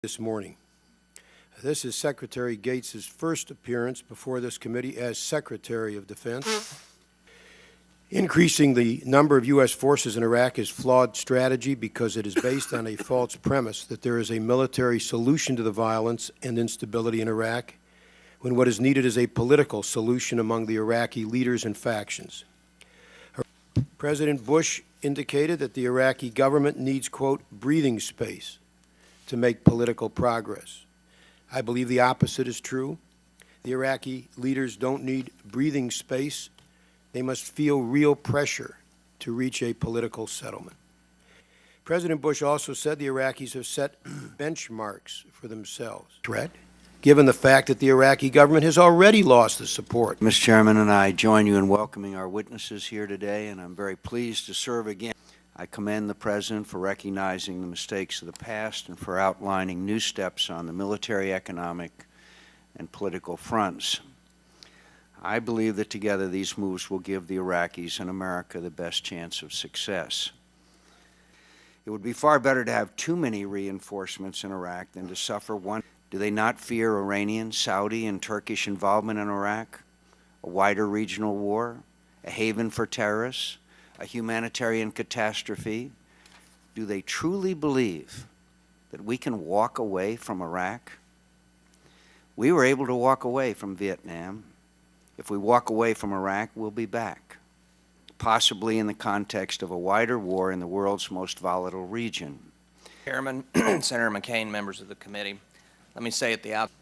this morning. This is Secretary Gates' first appearance before this committee as Secretary of Defense. Increasing the number of U.S. forces in Iraq is flawed strategy because it is based on a false premise that there is a military solution to the violence and instability in Iraq, when what is needed is a political solution among the Iraqi leaders and factions. President Bush indicated that the Iraqi government needs, quote, breathing space to make political progress. I believe the opposite is true. The Iraqi leaders don't need breathing space. They must feel real pressure to reach a political settlement. President Bush also said the Iraqis have set benchmarks for themselves. Threat, given the fact that the Iraqi government has already lost the support. Mr. Chairman, and I join you in welcoming our witnesses here today, and I'm very pleased to serve again. I commend the President for recognizing the mistakes of the past and for outlining new steps on the military, economic, and political fronts. I believe that together these moves will give the Iraqis and America the best chance of success. It would be far better to have too many reinforcements in Iraq than to suffer one. Do they not fear Iranian, Saudi, and Turkish involvement in Iraq? A wider regional war? A haven for terrorists? A humanitarian catastrophe? Do they truly believe that we can walk away from Iraq? We were able to walk away from Vietnam. If we walk away from Iraq, we'll be back, possibly in the context of a wider war in the world's most volatile region. Chairman, Senator McCain, members of the committee, let me say at the outset,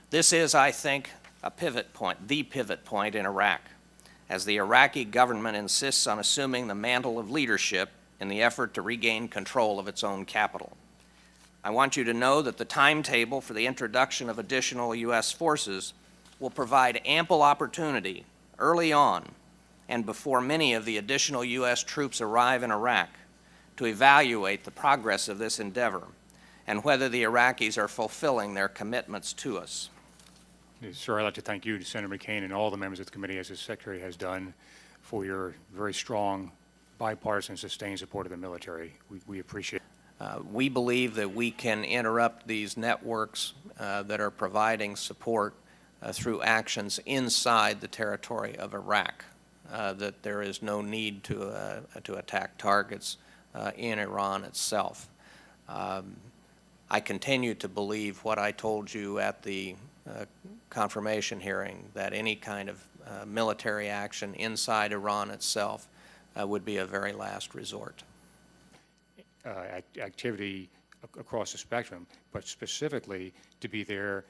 this is, I think, a pivot point, the pivot point in Iraq, as the Iraqi government insists on assuming the mantle of leadership in the effort to regain control of its own capital. I want you to know that the timetable for the introduction of additional U.S. forces will provide ample opportunity early on and before many of the additional U.S. troops arrive in Iraq to evaluate the progress of this endeavor and whether the Iraqis are fulfilling their commitments to us. Sir, I'd like to thank you, Senator McCain, and all the members of the committee, as the Secretary has done, for your very strong, bipartisan, sustained support of the military. We appreciate it. We believe that we can interrupt these networks that are providing support through actions inside the territory of Iraq, that there is no need to attack targets in Iran itself. I continue to believe what I told you at the confirmation hearing, that any kind of military action inside Iran itself would be a very last resort. Activity across the spectrum, but specifically to be there